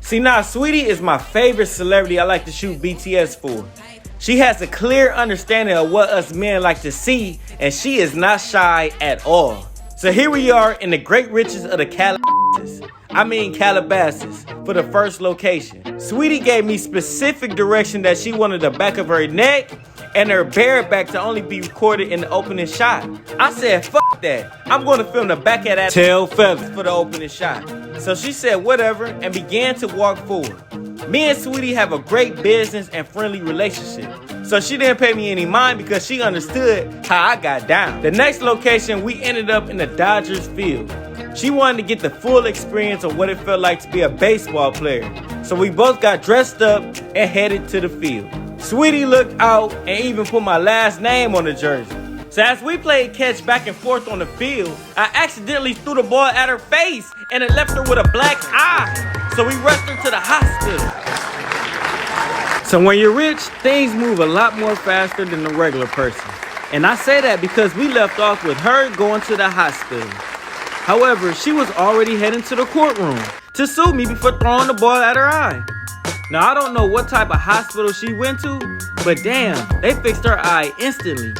See, now, Saweetie is my favorite celebrity I like to shoot BTS for. She has a clear understanding of what us men like to see, and she is not shy at all. So here we are in the great riches of the Calabasas for the first location. Saweetie gave me specific direction that she wanted the back of her neck and her bare back to only be recorded in the opening shot. I said, fuck that. I'm going to film the back of that tail feather for the opening shot. So she said whatever and began to walk forward. Me and Saweetie have a great business and friendly relationship. So she didn't pay me any mind because she understood how I got down. The next location, we ended up in the Dodgers field. She wanted to get the full experience of what it felt like to be a baseball player. So we both got dressed up and headed to the field. Saweetie looked out and even put my last name on the jersey. So as we played catch back and forth on the field, I accidentally threw the ball at her face and it left her with a black eye. So we rushed her to the hospital. So when you're rich, things move a lot more faster than the regular person. And I say that because we left off with her going to the hospital. However, she was already heading to the courtroom to sue me before throwing the ball at her eye. Now, I don't know what type of hospital she went to, but damn, they fixed her eye instantly.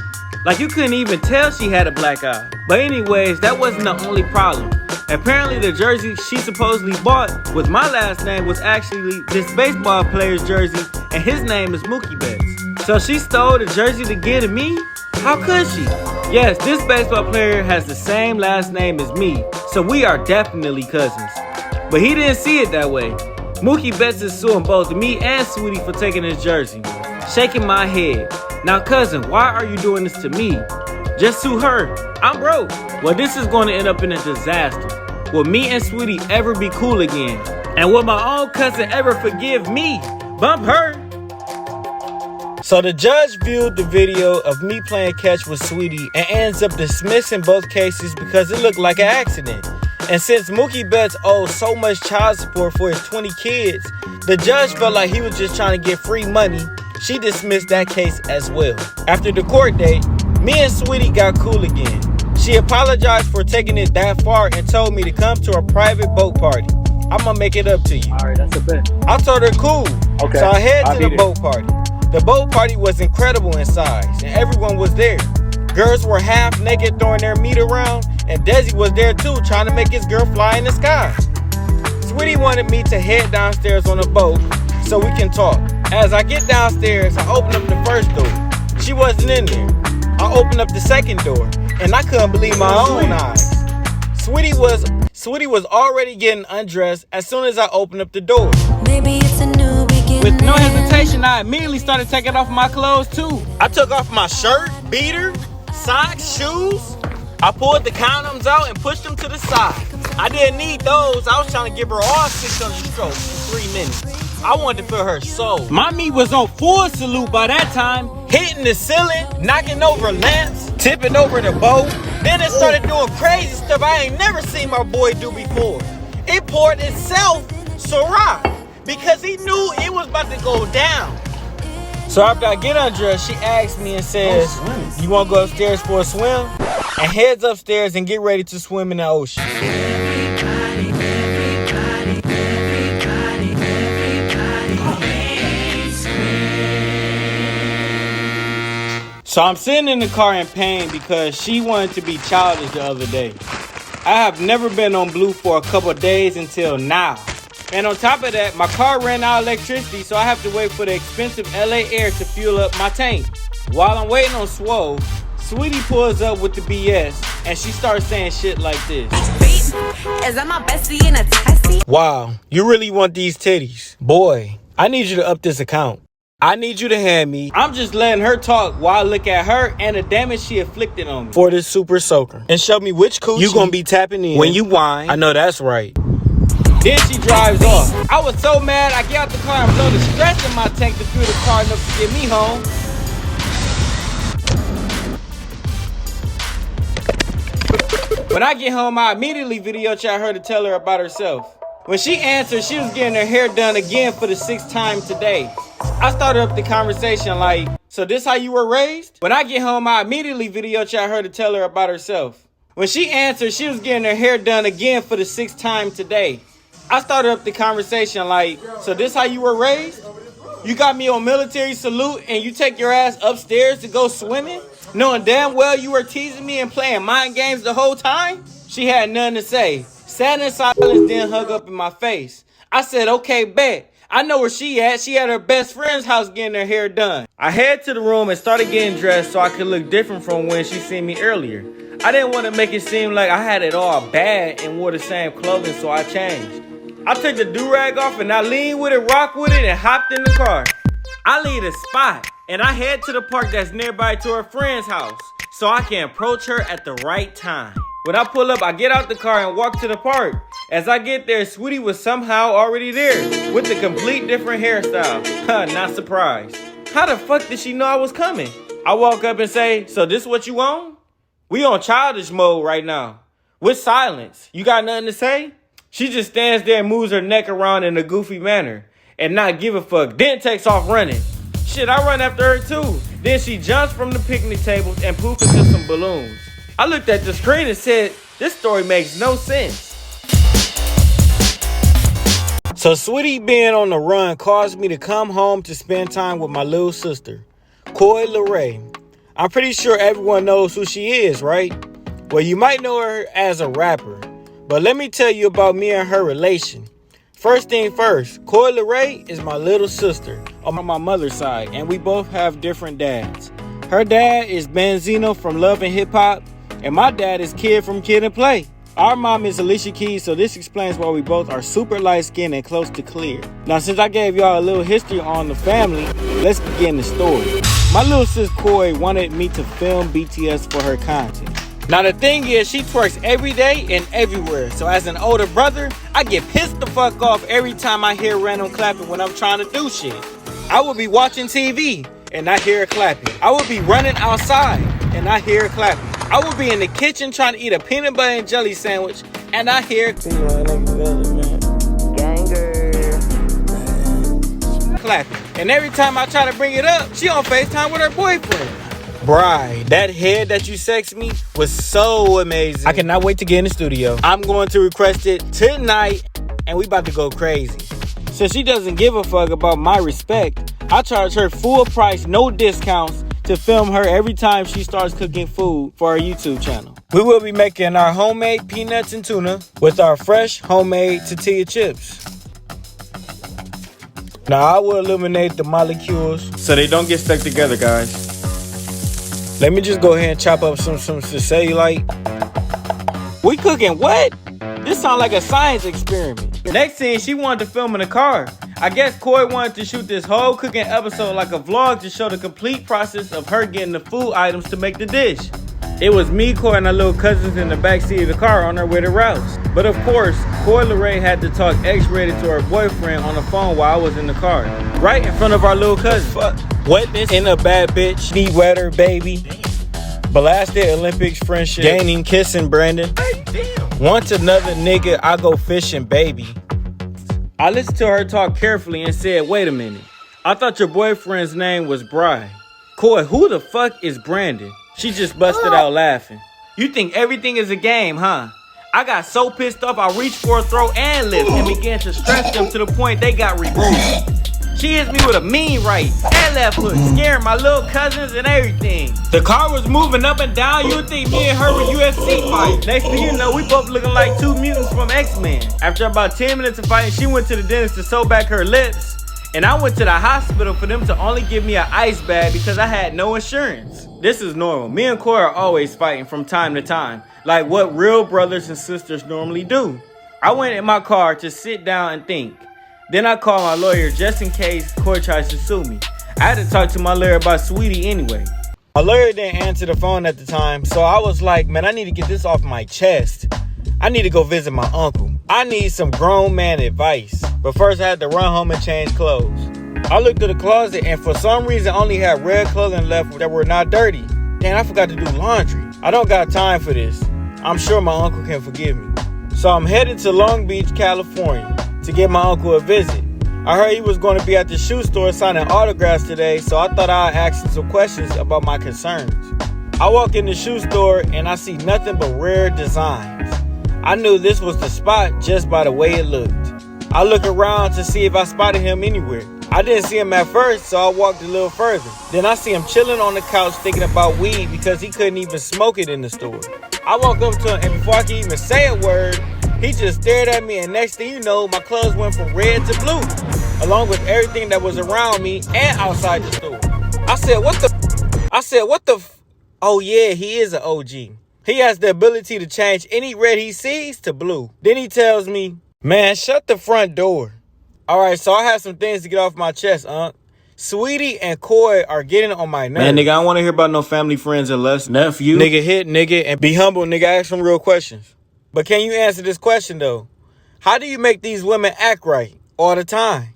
Like, you couldn't even tell she had a black eye. But anyways, that wasn't the only problem. Apparently, the jersey she supposedly bought with my last name was actually this baseball player's jersey, and his name is Mookie Betts. So she stole the jersey to give to me? How could she? Yes, this baseball player has the same last name as me, so we are definitely cousins. But he didn't see it that way. Mookie Betts is suing both me and Saweetie for taking his jersey. Shaking my head. Now, cousin, why are you doing this to me? Just sue her. I'm broke. Well, this is going to end up in a disaster. Will me and Saweetie ever be cool again? And will my own cousin ever forgive me? Bump her. So the judge viewed the video of me playing catch with Saweetie and ends up dismissing both cases because it looked like an accident. And since Mookie Betts owed so much child support for his 20 kids, the judge felt like he was just trying to get free money. She dismissed that case as well. After the court date, me and Saweetie got cool again. She apologized for taking it that far and told me to come to a private boat party. I'm gonna make it up to you. Alright, that's a bet. I told her cool. Okay. So I head to the boat party. The boat party was incredible in size and everyone was there. Girls were half naked throwing their meat around, and Desi was there too, trying to make his girl fly in the sky. Saweetie wanted me to head downstairs on the boat so we can talk. As I get downstairs, I open up the first door. She wasn't in there. I opened up the second door, and I couldn't believe my own eyes. Saweetie was already getting undressed as soon as I opened up the door. Maybe it's a new beginning. With no hesitation, I immediately started taking off my clothes too. I took off my shirt, beater, socks, shoes. I pulled the condoms out and pushed them to the side. I didn't need those. I was trying to give her all 600 strokes in 3 minutes. I wanted to feel her soul. My meat was on full salute by that time, hitting the ceiling, knocking over lamps, tipping over the boat. Then it started doing crazy stuff I ain't never seen my boy do before. It poured itself Syrah because he knew it was about to go down. So after I get undressed, she asks me and says, you want to go upstairs for a swim? And heads upstairs and get ready to swim in the ocean. So I'm sitting in the car in pain because she wanted to be childish the other day. I have never been on blue for a couple of days until now. And on top of that, my car ran out of electricity, so I have to wait for the expensive LA Air to fuel up my tank. While I'm waiting on Swole, Saweetie pulls up with the BS, and she starts saying shit like this. Is that my bestie in a testy? Wow, you really want these titties? Boy, I need you to up this account. I need you to hand me. I'm just letting her talk while I look at her and the damage she inflicted on me for this super soaker. And show me which coochie you gonna be tapping in when you whine. I know that's right. Then she drives off. I was so mad, I get out the car and blow the stress in my tank to fuel the car enough to get me home. When I get home, I immediately video chat her to tell her about herself. When she answered, she was getting her hair done again for the 6th time today. I started up the conversation like, so this how you were raised? When I get home, I immediately video chat her to tell her about herself. When she answered, she was getting her hair done again for the 6th time today. I started up the conversation like, so this how you were raised? You got me on military salute and you take your ass upstairs to go swimming? Knowing damn well you were teasing me and playing mind games the whole time? She had nothing to say. Sat in silence, then hung up in my face. I said, okay, bet. I know where she at. She at her best friend's house getting her hair done. I head to the room and started getting dressed so I could look different from when she seen me earlier. I didn't want to make it seem like I had it all bad and wore the same clothing, so I changed. I took the do-rag off and I leaned with it, rocked with it, and hopped in the car. I leave the spot and I head to the park that's nearby to her friend's house so I can approach her at the right time. When I pull up, I get out the car and walk to the park. As I get there, Sweetie was somehow already there with a complete different hairstyle. Not surprised. How the fuck did she know I was coming? I walk up and say, so this what you on? We on childish mode right now. With silence. You got nothing to say? She just stands there and moves her neck around in a goofy manner and not give a fuck. Then takes off running. Shit, I run after her too. Then she jumps from the picnic tables and poops into some balloons. I looked at the screen and said, this story makes no sense. So Sweetie being on the run caused me to come home to spend time with my little sister, Coi Leray. I'm pretty sure everyone knows who she is, right? Well, you might know her as a rapper, but let me tell you about me and her relation. First thing first, Coi Leray is my little sister on my mother's side, and we both have different dads. Her dad is Benzino from Love and Hip Hop, and my dad is Kid from Kid and Play. Our mom is Alicia Keys, so this explains why we both are super light-skinned and close to clear. Now, since I gave y'all a little history on the family, let's begin the story. My little sis Coi wanted me to film BTS for her content. Now, the thing is, she twerks every day and everywhere. So as an older brother, I get pissed the fuck off every time I hear random clapping when I'm trying to do shit. I will be watching TV and I hear her clapping. I will be running outside and I hear her clapping. I will be in the kitchen trying to eat a peanut butter and jelly sandwich and I hear clapping. And every time I try to bring it up, she on FaceTime with her boyfriend. Bride, that head that you sexted me was so amazing. I cannot wait to get in the studio. I'm going to request it tonight and we about to go crazy. Since she doesn't give a fuck about my respect, I charge her full price, no discounts, to film her every time she starts cooking food for our YouTube channel. We will be making our homemade peanuts and tuna with our fresh homemade tortilla chips. Now I will eliminate the molecules so they don't get stuck together, guys. Let me just go ahead and chop up some cellulite. We cooking what? This sounds like a science experiment. Next scene, she wanted to film in a car. I guess Coi wanted to shoot this whole cooking episode like a vlog to show the complete process of her getting the food items to make the dish. It was me, Coi, and our little cousins in the backseat of the car on our way to Rouse. But of course, Coi Leray had to talk X-rated to her boyfriend on the phone while I was in the car. Right in front of our little cousin. Wetness in a bad bitch, need wetter, baby. Blasted Olympics friendship, gaining, kissing Brandon. Want another nigga, I go fishing, baby. I listened to her talk carefully and said, wait a minute. I thought your boyfriend's name was Bri. Coi, who the fuck is Brandon? She just busted out laughing. You think everything is a game, huh? I got so pissed off I reached for a throat and lift and began to stretch them to the point they got removed. She hits me with a mean right and left hook, scaring my little cousins and everything. The car was moving up and down. You would think me and her were UFC fights. Next thing you know, we both looking like two mutants from X-Men. After about 10 minutes of fighting, she went to the dentist to sew back her lips. And I went to the hospital for them to only give me an ice bag because I had no insurance. This is normal. Me and Coi are always fighting from time to time, like what real brothers and sisters normally do. I went in my car to sit down and think. Then I called my lawyer just in case Coi tries to sue me. I had to talk to my lawyer about Sweetie anyway. My lawyer didn't answer the phone at the time, so I was like, man, I need to get this off my chest. I need to go visit my uncle. I need some grown man advice. But first I had to run home and change clothes. I looked at the closet and for some reason only had red clothing left that were not dirty. Damn, I forgot to do laundry. I don't got time for this. I'm sure my uncle can forgive me. So I'm headed to Long Beach, California to give my uncle a visit. I heard he was going to be at the shoe store signing autographs today, so I thought I'd ask him some questions about my concerns. I walk in the shoe store and I see nothing but rare designs. I knew this was the spot just by the way it looked. I look around to see if I spotted him anywhere. I didn't see him at first, so I walked a little further. Then I see him chilling on the couch thinking about weed because he couldn't even smoke it in the store. I walk up to him, and before I can even say a word, he just stared at me, and next thing you know, my clothes went from red to blue, along with everything that was around me and outside the store. I said, what the Oh yeah, he is an OG. He has the ability to change any red he sees to blue. Then he tells me, man, shut the front door. All right, so I have some things to get off my chest, Sweetie and Coy are getting on my nerves. Man, nigga, I don't want to hear about no family, friends, unless nephew. Nigga hit, nigga, and be humble, nigga. Ask some real questions. But can you answer this question, though? How do you make these women act right all the time?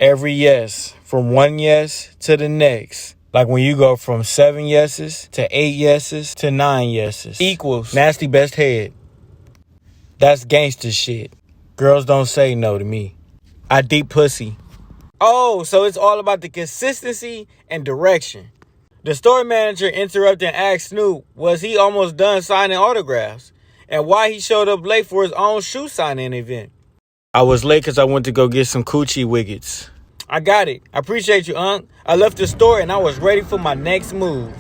Every yes. From one yes to the next. Like when you go from 7 yeses to 8 yeses to 9 yeses. Equals nasty best head. That's gangster shit. Girls don't say no to me. I deep pussy. Oh, so it's all about the consistency and direction. The store manager interrupted and asked Snoop, was he almost done signing autographs? And why he showed up late for his own shoe signing event. I was late because I went to go get some coochie wiggets. I got it. I appreciate you, Unc. I left the store and I was ready for my next move.